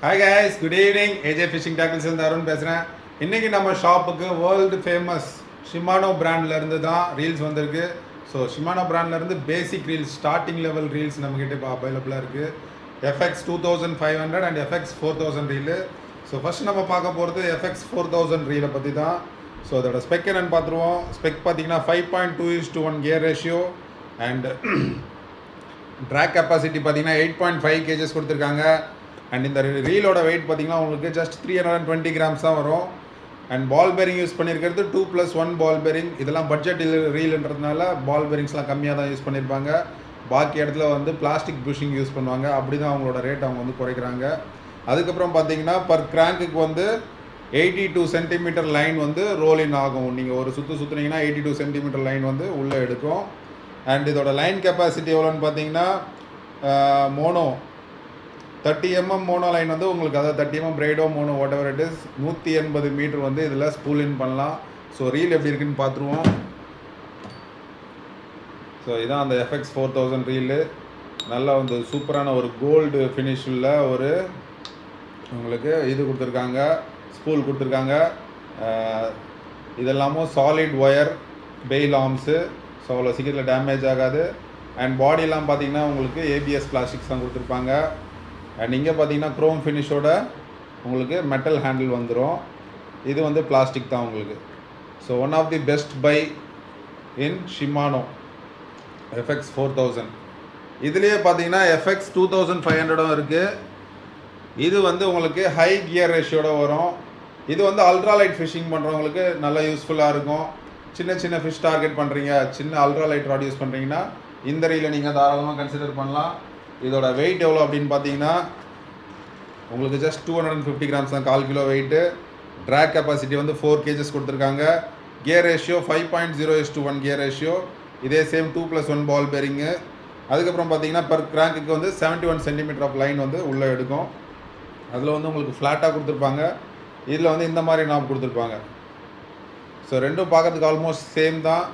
Hi guys, good evening. AJ fishing tackles Arun பேசுகிறேன். இன்றைக்கி நம்ம ஷாப்புக்கு வேர்ல்டு ஃபேமஸ் ஷிமானோ பிராண்ட்லேருந்து தான் ரீல்ஸ் வந்திருக்கு. ஸோ ஷிமானோ பிராண்ட்லேருந்து பேசிக் ரீல்ஸ், ஸ்டார்டிங் லெவல் ரீல்ஸ் நம்மக்கிட்ட இப்போ அவைலபிளாக இருக்குது. FX 2500 and FX 4000 reel. So first நம்ம பார்க்க போகிறது FX 4000 ரீலை பற்றி தான். ஸோ அதோட ஸ்பெக் என்னென்னு பார்த்துருவோம். ஸ்பெக் பார்த்தீங்கன்னா 5.2:1 gear ratio and drag capacity பார்த்தீங்கன்னா 8.5 kgs கொடுத்துருக்காங்க. அண்ட் இந்த ரீலோட வெயிட் பார்த்தீங்கன்னா உங்களுக்கு ஜஸ்ட் 320 grams தான் வரும். அண்ட் பால் பேரிங் யூஸ் பண்ணியிருக்கிறது 2+1 பால் பேரிங். இதெல்லாம் பட்ஜெட் ரீல்ன்றதுனால பால் பேரிங்ஸ்லாம் கம்மியாக தான் யூஸ் பண்ணியிருப்பாங்க. பாக்கி இடத்துல வந்து பிளாஸ்டிக் புஷிங் யூஸ் பண்ணுவாங்க. அப்படி தான் அவங்களோட ரேட் அவங்க வந்து குறைக்கிறாங்க. அதுக்கப்புறம் பார்த்தீங்கன்னா பர் கிராங்குக்கு வந்து 82 சென்டிமீட்டர் லைன் வந்து ரோலின் ஆகும். நீங்கள் ஒரு சுற்றுனீங்கன்னா 82 சென்டிமீட்டர் லைன் வந்து உள்ளே எடுக்கும். அண்ட் இதோட லைன் கெப்பாசிட்டி எவ்வளோன்னு பார்த்தீங்கன்னா மோனோ 30 mm மோனோ லைன் வந்து உங்களுக்கு, அதாவது 30 mm பிரைடோ mono whatever it is, 180 metre வந்து இதில் ஸ்பூல் இன் பண்ணலாம். ஸோ ரீல் எப்படி இருக்குன்னு பார்த்துருவோம். ஸோ இதான் அந்த FX 4000 ரீலு. நல்லா வந்து சூப்பரான ஒரு கோல்டு ஃபினிஷில் ஒரு உங்களுக்கு இது கொடுத்துருக்காங்க, ஸ்பூல் கொடுத்துருக்காங்க. இதெல்லாமும் solid wire bail arms. So அவ்வளோ சீக்கிரத்தில் டேமேஜ் ஆகாது. அண்ட் பாடியெல்லாம் பார்த்தீங்கன்னா உங்களுக்கு ABS பிளாஸ்டிக்ஸ் தான் கொடுத்துருப்பாங்க. அண்ட் இங்கே பார்த்தீங்கன்னா க்ரோம் ஃபினிஷோட உங்களுக்கு மெட்டல் ஹேண்டில் வந்துடும். இது வந்து பிளாஸ்டிக் தான் உங்களுக்கு. So one of the best buy in Shimano FX 4000. இதுலேயே பார்த்தீங்கன்னா FX 2500 இருக்குது. இது வந்து உங்களுக்கு ஹை கியர் ரேஷியோட வரும். இது வந்து அல்ட்ராலைட் ஃபிஷிங் பண்ணுறவங்களுக்கு நல்லா யூஸ்ஃபுல்லாக இருக்கும். சின்ன சின்ன ஃபிஷ் டார்கெட் பண்ணுறீங்க, சின்ன அல்ட்ராலைட் ராட் யூஸ் பண்ணுறீங்கன்னா இந்த ரீலை நீங்கள் தாராளமாக கன்சிடர் பண்ணலாம். இதோட வெயிட் எவ்வளோ அப்படின்னு பார்த்தீங்கன்னா உங்களுக்கு ஜஸ்ட் 250 grams தான், 1/4 kg வெயிட்டு. ட்ராக் கெப்பாசிட்டி வந்து 4 kgs கொடுத்துருக்காங்க. Gear ratio 5.0:1 gear ratio. இதே சேம் 2+1 பால் பேரிங்கு. அதுக்கப்புறம் பார்த்தீங்கன்னா பர் கிராங்குக்கு வந்து 71 சென்டிமீட்டர் ஆஃப் லைன் வந்து உள்ளே எடுக்கும். அதில் வந்து உங்களுக்கு ஃப்ளாட்டாக கொடுத்துருப்பாங்க. இதில் வந்து இந்த மாதிரி நாப் கொடுத்துருப்பாங்க. ஸோ ரெண்டும் பார்க்குறதுக்கு ஆல்மோஸ்ட் சேம் தான்.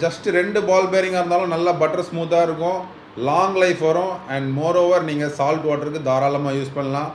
ஜஸ்ட் 2 பால் பேரிங்காக இருந்தாலும் நல்லா பட்டர் ஸ்மூத்தாக இருக்கும், லாங் லைஃப் வரும். அண்ட் மோர் ஓவர் நீங்கள் சால்ட் வாட்டருக்கு தாராளமாக யூஸ் பண்ணலாம்.